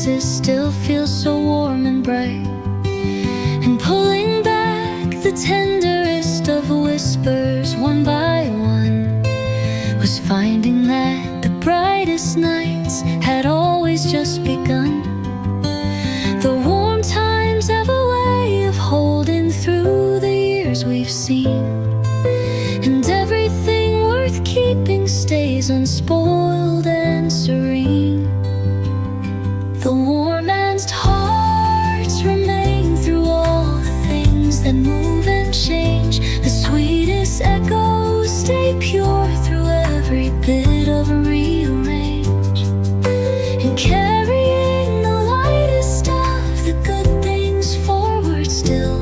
kisses still feel so warm and bright, and pulling back the tenderest of whispers one by one was finding that the brightest nights had always just begun. The warm times have a way of holding through the years we've seen, and everything worth keeping stays unspoiled and serene. The warmest hearts remain through all the things that move and change. The sweetest echoes stay pure through every bit of rearrange. And carrying the lightest of the good things forward still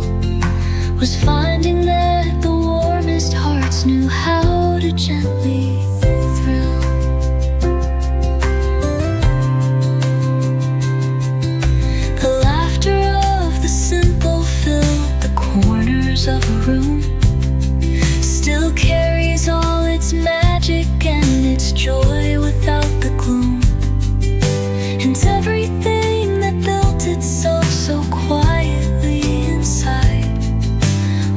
was finding that the warmest hearts knew how to gently thrill. The laughter of the simple filled the corners of a room, still carries all its magic and its joy without the gloom. And everything that built itself so quietly inside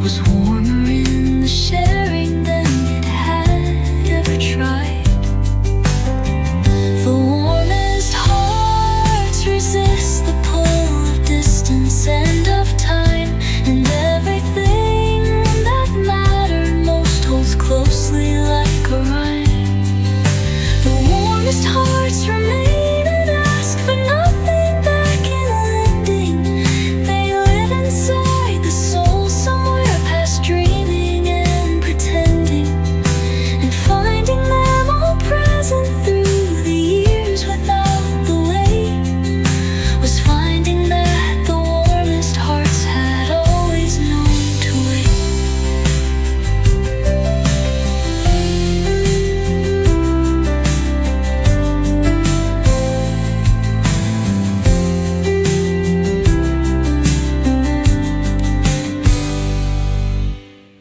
was warmer in the sharing than it had ever tried. The warmest hearts resist the pull of distance and of time, and everything that mattered most holds closely like a rhyme. The warmest hearts remain and ask for nothing back in lending. They live inside the soul somewhere past dreaming and pretending, and finding them all present through the years without the weight was finding that the warmest hearts had always known to wait.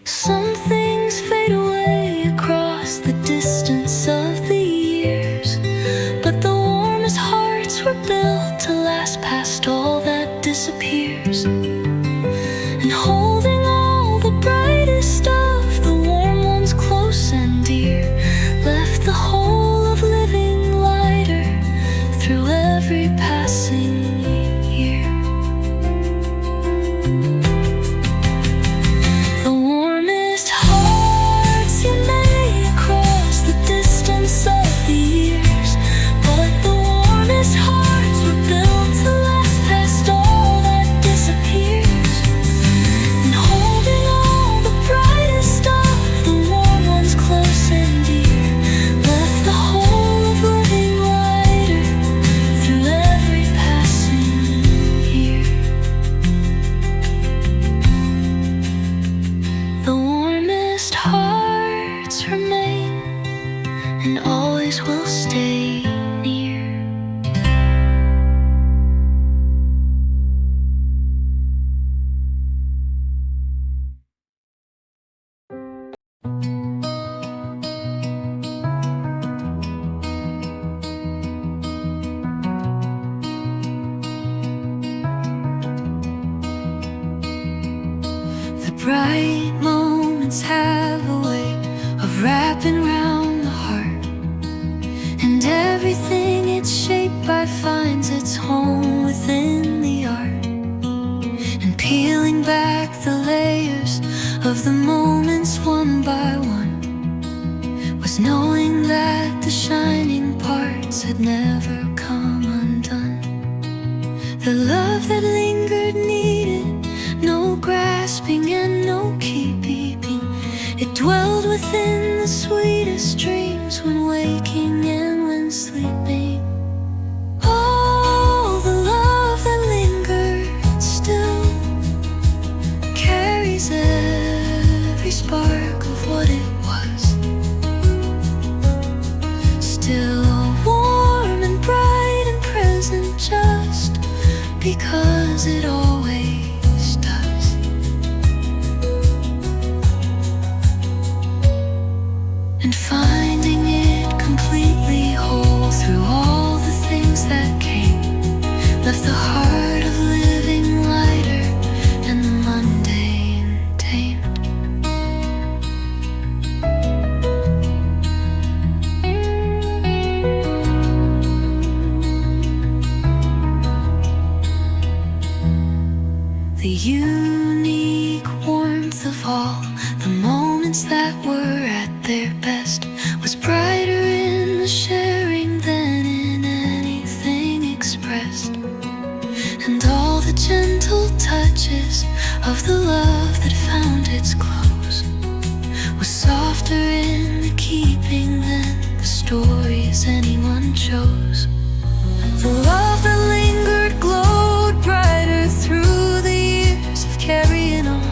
Some things fade away across the distance of the years, but the warmest hearts were built to last past all that disappears. And holding all the brightest of the warm ones close and dear left the whole of living lighter through every passing year. The warmest hearts you may across the distance of the years, but the warmest hearts were built to last past all that disappears. And holding all the brightest of the warm ones close and dear left the whole of living lighter through every passing year. The warmest hearts remain and always will stay near. The bright moments have a way of wrapping round the heart, and everything it's shaped by finds its home within the art. And peeling back the layers of the moments one by one was knowing that the shining parts had never come undone. The love that lingered needed no grasping and no keeping. It dwelled within the sweetest dreams when waking and when sleeping. Oh, the love that lingered still carries every spark of what it was, still warm and bright and present just because it always does. And finding it completely whole through all the things that came, left the heart of living lighter and the mundane tamed. The unique warmth of all the moments that were at their best was brighter in the sharing than in anything expressed. And all the gentle touches of the love that found its close was softer in the keeping than the stories anyone chose. The love that lingered glowed brighter through the years of carrying on,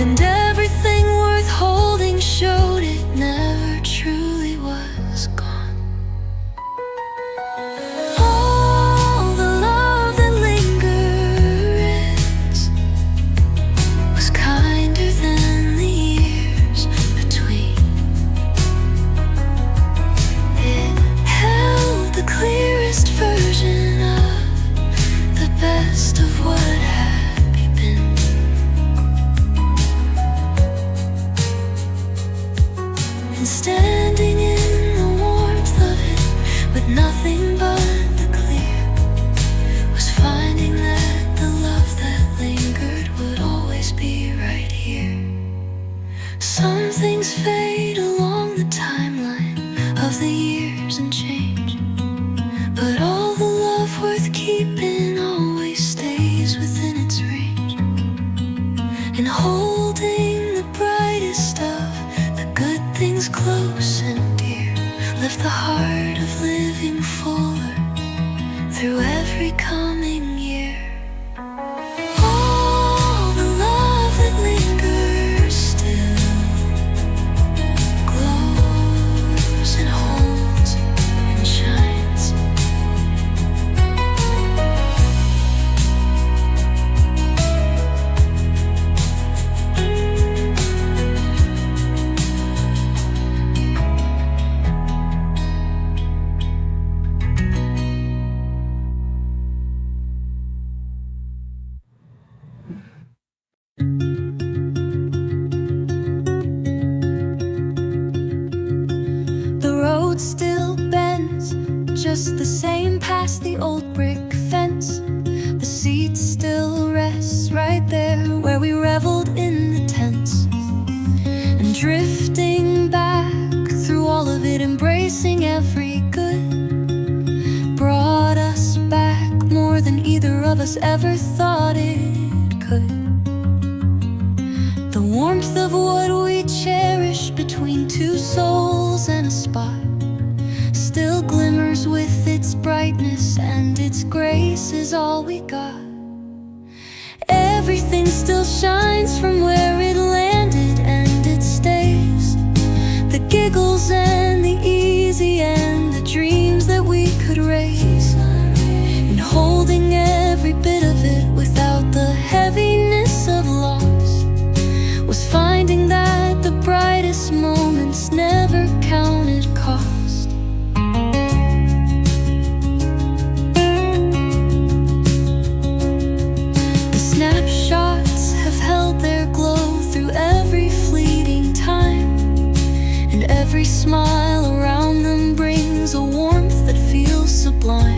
and everything worth holding showed it never truly was gone. All the love that lingers was kinder than the years between. It held the clearest version of the best of what had been. And standing in the warmth of it with nothing but the clear was finding that the love that lingered would always be right here. Some things fade along the timeline of the years and change, but all the love worth keeping always stays within its range. And holding the brightest of the good things close and dear left the heart of living fuller through every coming year. All the love that lingers still glows and holds and shines. The road still bends, just the same past the old brick fence. The seat still rests right there where we reveled in the tents. And drifting back through all of it, embracing every good, brought us back more than either of us ever thought it could. The warmth of what we cherish between two souls and a spot still glimmers with its brightness, and its grace is all we got. Everything still shines from where it landed, and it stays. The giggles and the easy and the dreams that we could raise. And holding every bit of it without the heaviness of loss was finding that the brightest moments never counted cost. The snapshots have held their glow through every fleeting time, and every smile around them brings a warmth that feels sublime.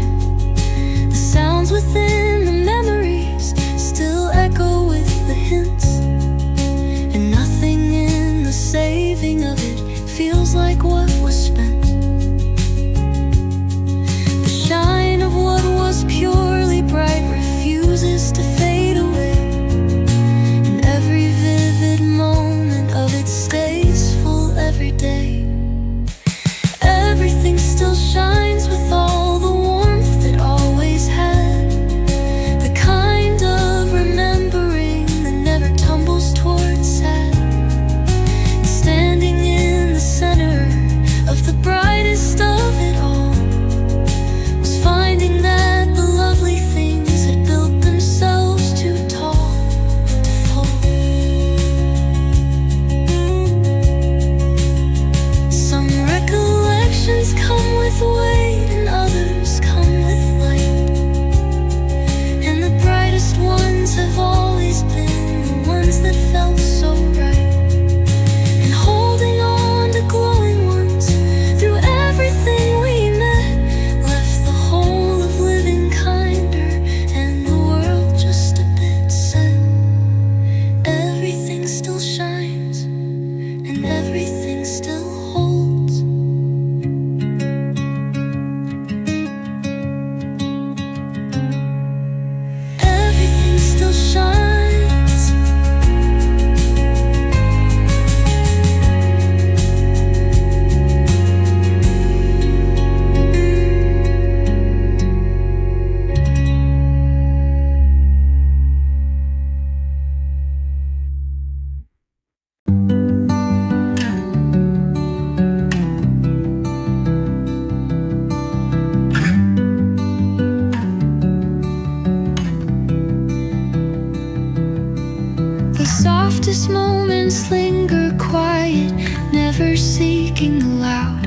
softest moments linger quiet, never seeking the loud.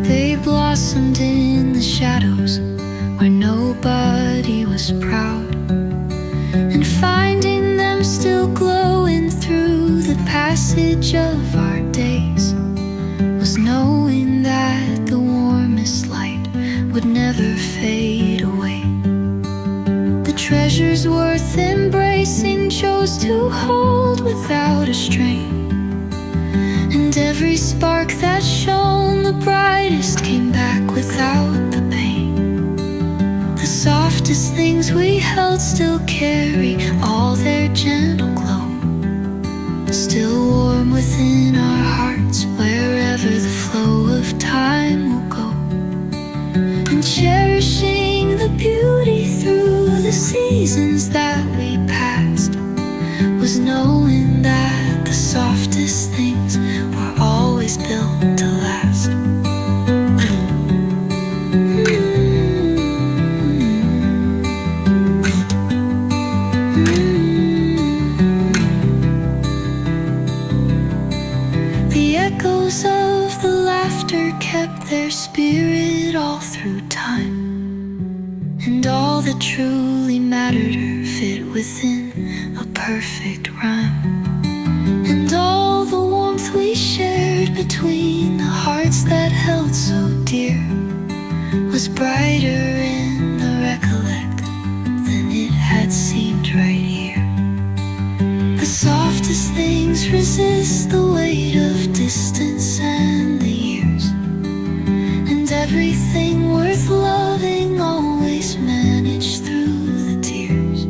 They blossomed in the shadows where nobody was proud. And finding them still glowing through the passage of our days was knowing that the warmest light would never fade away. The treasures worth embracing chose to hold without a strain. And every spark that shone the brightest came back without the pain. The softest things we held still carry all their gentle glow, still warm within our hearts wherever the flow of time will go. And cherishing the beauty through the seasons that we passed was knowing that the softest things were always built to last. The echoes of the laughter kept their spirit all through time, and all that truly mattered fit within a perfect rhyme. And all the warmth we shared between the hearts that held so dear was brighter in the recollect than it had seemed right here. The softest things resist the weight of distance and the years, and everything worth loving always managed through the tears.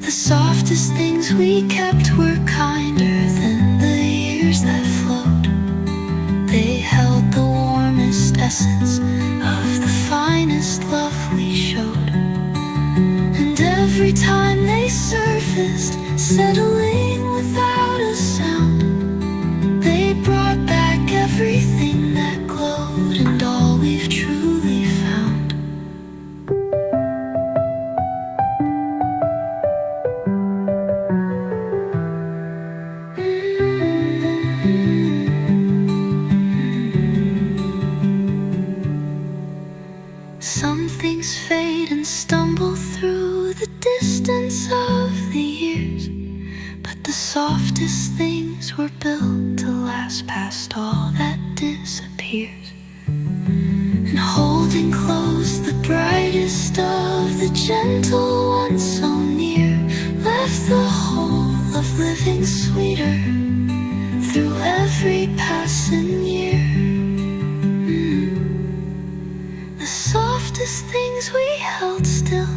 The softest things we kept were kinder than the years that flowed. They held the warmest essence of the finest love we showed. And every time they surfaced, settling without a sound, they brought back everything that glowed and all we've truly found. Some things fade and stumble through the distance of the years, but the softest things were built to last past all that disappears. And holding close the brightest of the gentle ones so near left the whole of living sweeter through every passing year. The softest things we held still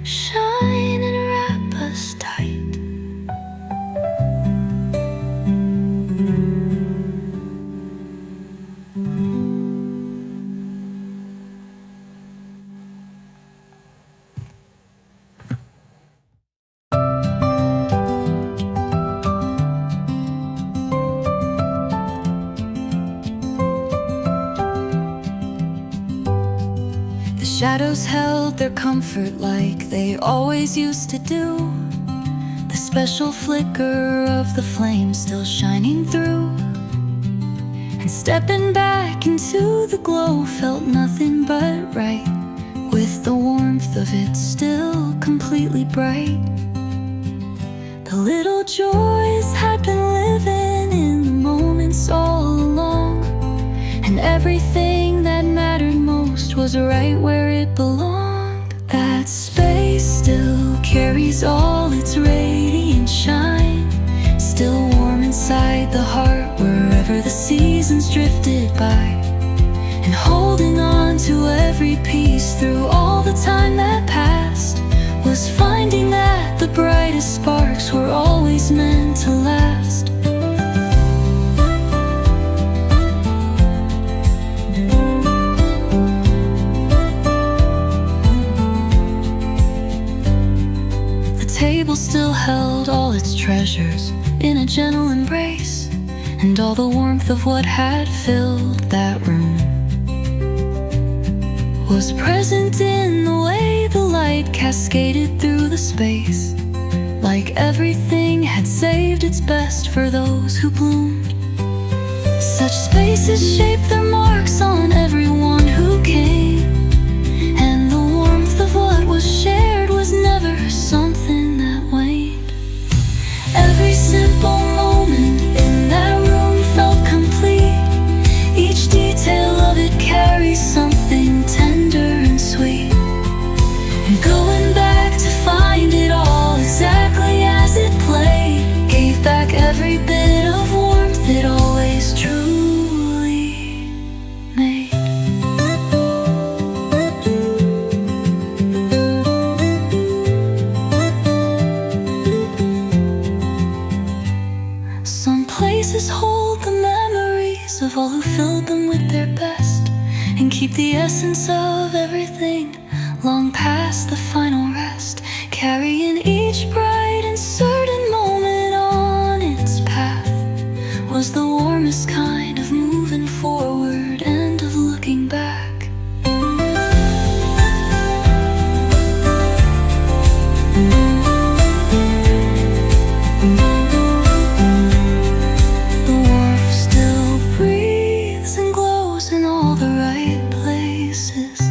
shine and wrap us tight. Shadows held their comfort like they always used to do. The special flicker of the flame still shining through. And stepping back into the glow felt nothing but right, with the warmth of it still completely bright. The little joys had been living in the moments all along, and everything that mattered most was right where it belonged. That space still carries all its radiant shine, still warm inside the heart wherever the seasons drifted by. And holding on to every piece through all the time that passed was finding that the brightest sparks were always meant to last. Table still held all its treasures in a gentle embrace, and all the warmth of what had filled that room was present in the way the light cascaded through the space, like everything had saved its best for those who bloomed. Such spaces shaped their marks on everyone who came, and the warmth of what was shared was never something that waned. Every simple moment in that room felt complete. Each detail of it carries something tender and sweet. And going back to find it all exactly as it played gave back every bit of warmth it always truly made. Some places hold the memories of all who filled them with their best, and keep the essence of everything long past the final rest, carrying each bright and certain moment on its path. Was the warmest kind of moving forward and of looking back. The warmth still breathes and glows in all the right places.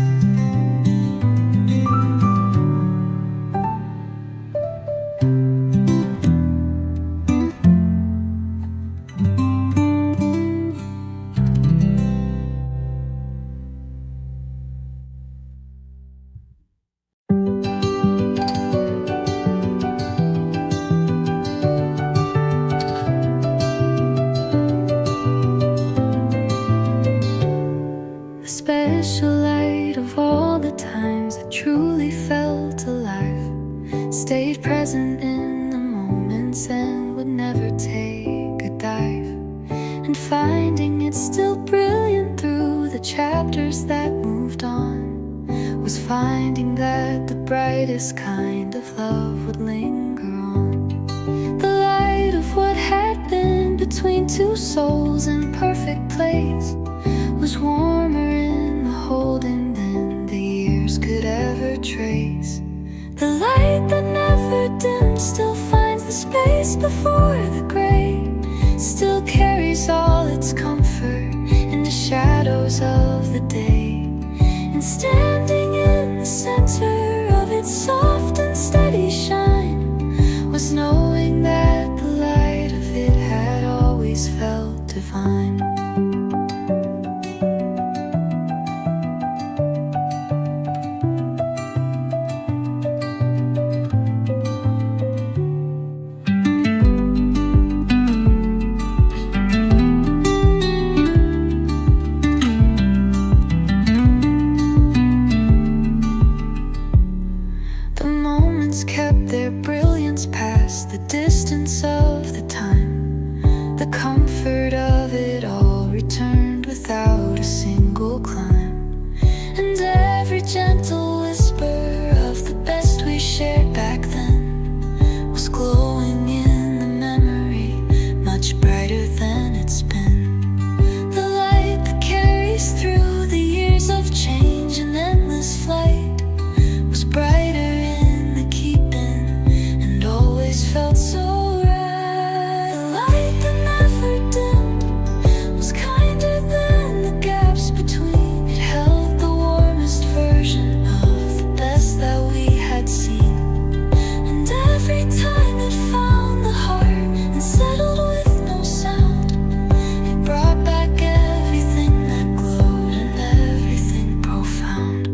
The special light of all the times I truly felt alive stayed present in the moments and would never take a dive. And finding it still brilliant through the chapters that moved on was finding that the brightest kind of love would linger on. The light of what had been between two souls in perfect place was warmer in the holding than the years could ever trace. The light that never dimmed still finds the space before the gray, still carries all its comfort in the shadows of the day. And standing in the center of its soft and steady shine was knowing that the light of it had always felt divine. The moments kept their brilliance past the distance of the time. The comfort of it all returned without a single climb. And every gentle whisper of the best we shared back then was glowing in the memory, much brighter than it's been. The light that carries through the years of change and endless flight was brighter in the keeping and always felt so right. The light that never dimmed was kinder than the gaps between. It held the warmest version of the best that we had seen. And every time it found the heart and settled with no sound, it brought back everything that glowed and everything profound.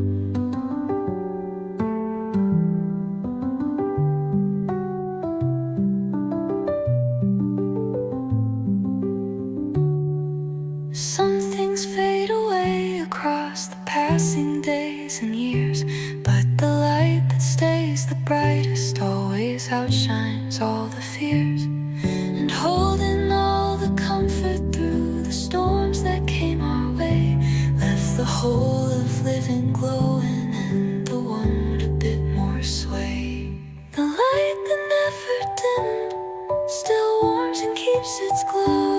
Some things fade away across the passing days and years, but the light that stays the brightest always outshines all the fears. And holding all the comfort through the storms that came our way left the whole of living glowing and the one with a bit more sway. The light that never dimmed still warms and keeps its glow.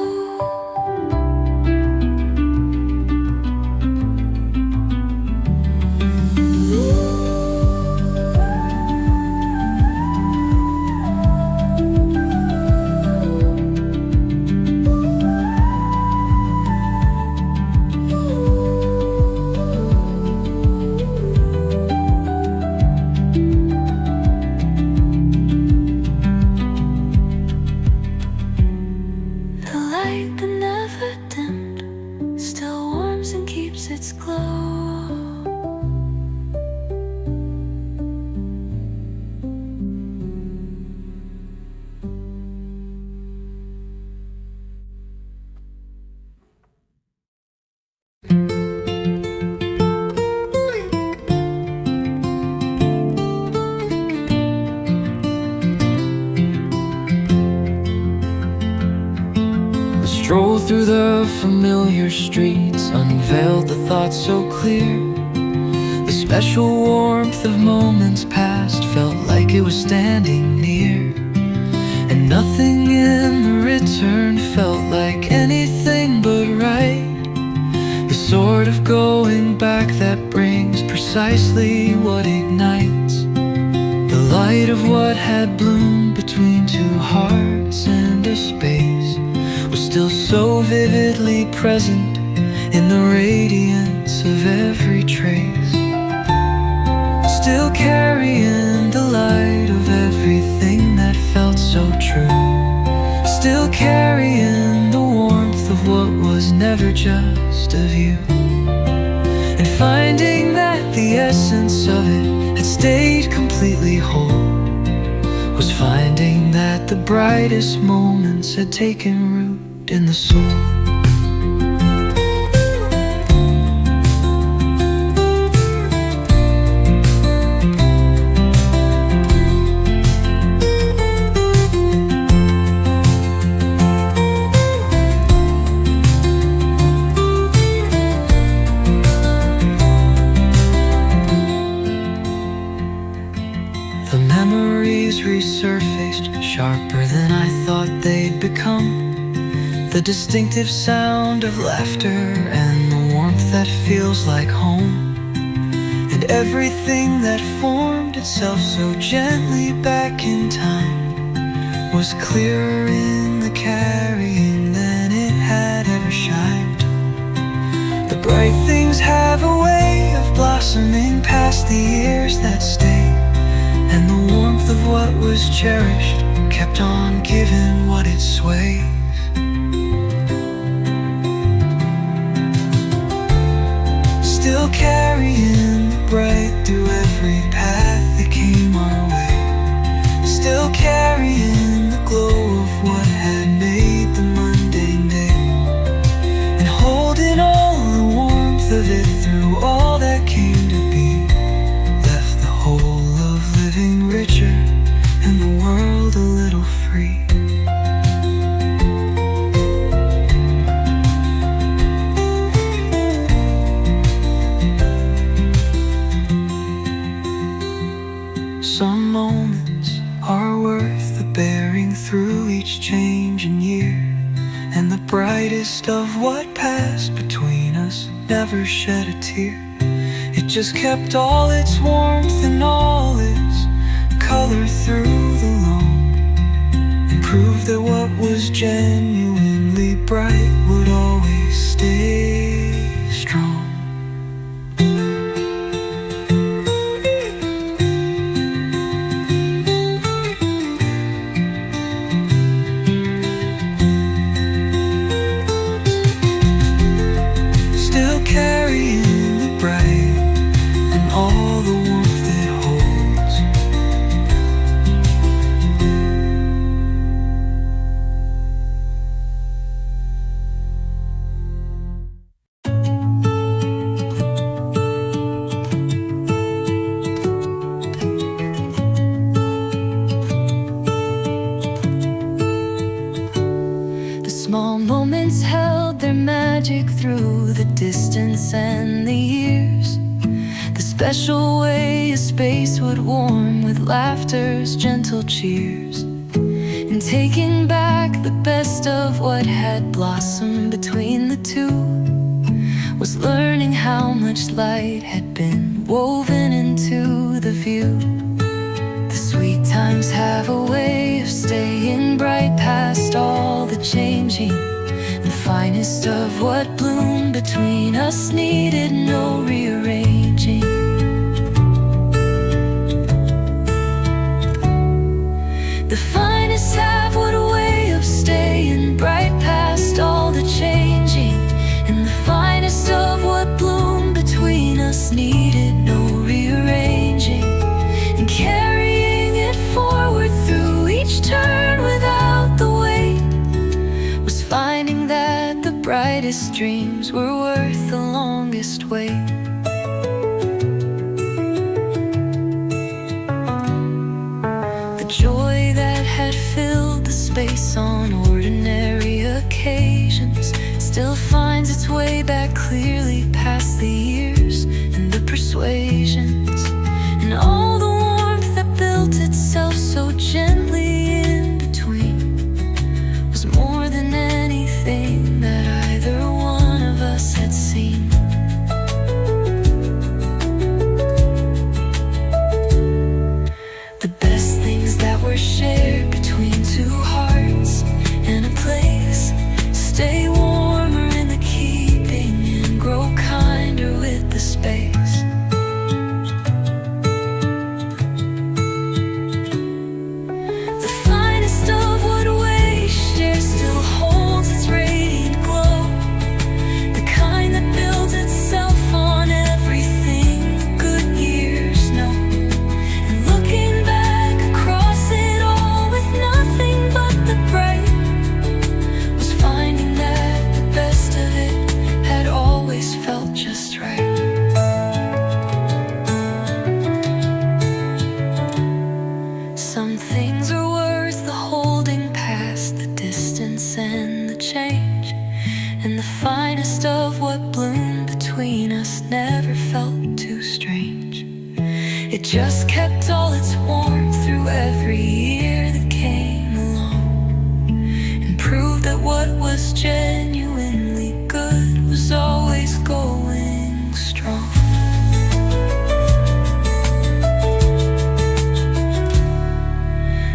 through the familiar streets, unveiled the thoughts so clear. The special warmth of moments past felt like it was standing near, and nothing in the return felt like anything but right. The sort of going back that brings precisely what ignites the light of what had bloomed between two hearts, and a space was still so vividly present in the radiance of every trace, still carrying the light of everything that felt so true, still carrying the warmth of what was never just of you. And finding that the essence of it had stayed completely whole was finding that the brightest moments had taken root in the soul. Resurfaced, sharper than I thought they'd become. The distinctive sound of laughter and the warmth that feels like home, and everything that formed itself so gently back in time was clearer in the carrying than it had ever shined. The bright things have a way of blossoming past the years that stay, and the warmth of what was cherished kept on giving what it sways. Still carrying the bright through every path that came our way, still carrying the glow of what had made the mundane day, and holding all the warmth of it through all that came to be, left the whole living richer and the world a little free. Some moments are worth the bearing through each changing year, and the brightest of what passed between us never shed a tear. It just kept all its warmth and all its color through the loam, and proved that what was genuinely bright would always stay strong. Still carrying the bright and all the warmth it holds. The small moments held their magic through the distance and the years, the special way a space would warm with laughter's gentle cheers, and taking back the best of what had blossomed between the two was learning how much light had been woven into the view. The sweet times have a way of staying bright past all the changing. The finest of what bloomed between us needed no rearranging. The finest have what a way of staying bright past all the changing, and the finest of what bloomed between us needed no rearranging, and carrying it forward through each turn without the weight was finding that the brightest dreams were worth the longest wait. The joy that had filled the space on ordinary occasions still finds its way back clearly past the years and the persuasions and all the warmth that built itself so gently in between was more than anything that either one of us had seen. The best things that were shared between two hearts and a place stay warmer in the keeping and grow kinder with the space. The finest of what we share still holds its radiant glow, the kind that builds itself on everything the good years know. And looking back across it all with nothing but the bright was finding that the best of it had always felt just right. Some things are worth the holding past the distance and the change, and the finest of what bloomed between us never felt too strange. It just kept all its warmth through every year that came along, and proved that what was genuinely good was always going strong.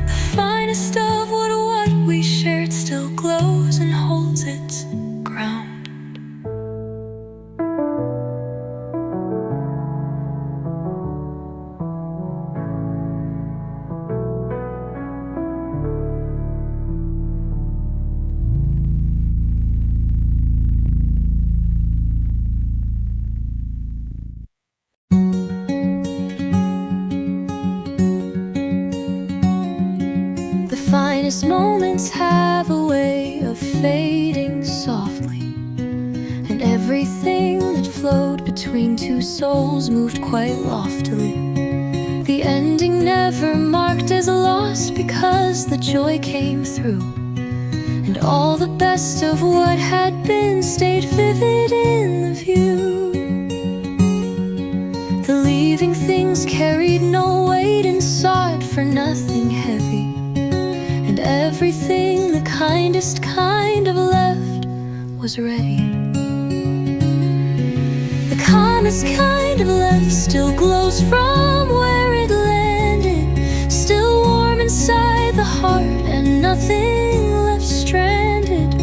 The finest of what we shared still glows and holds its ground. The finest moments have a way of fading softly, and everything that flowed between two souls moved quite loftily. The ending never marked as a loss because the joy came through, and all the best of what had been stayed vivid in the view. The leaving things carried no weight and sought for nothing heavy, and everything the kindest kind of left was ready. The calmest kind of left still glows from where it landed, still warm inside the heart and nothing left stranded.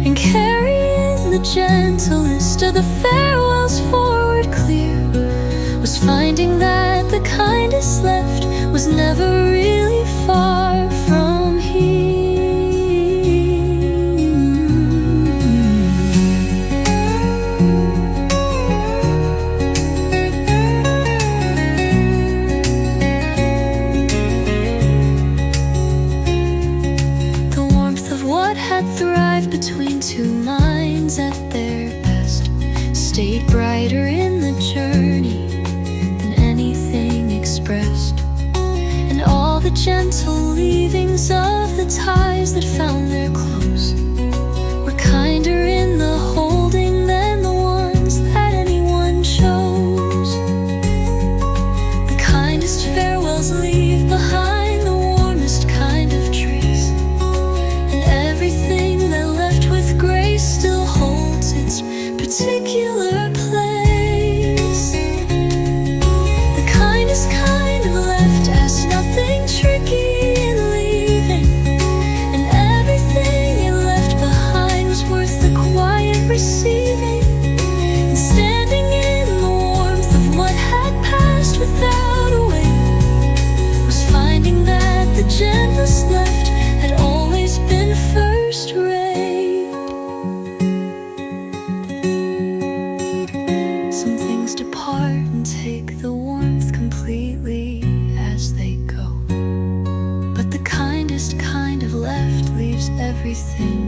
And carrying the gentlest of the farewells forward clear was finding that the kindest left was never really far from here. The warmth of what had thrived between two minds at their best stayed brighter in the journey than anything expressed. And all the gentle leavings of the ties that found their close were kinder in the holding than the ones that anyone chose. The kindest farewells leave behind the warmest kind of trace, and everything that left with grace still holds its particular place. The kindest kind of left asks nothing tricky in leaving, and everything you left behind was worth the quiet receiving. And standing in the warmth of what had passed without a weight was finding that the gentlest left had always been first rate. Some things depart and take the warmth completely as they go, but the kindest kind of left leaves everything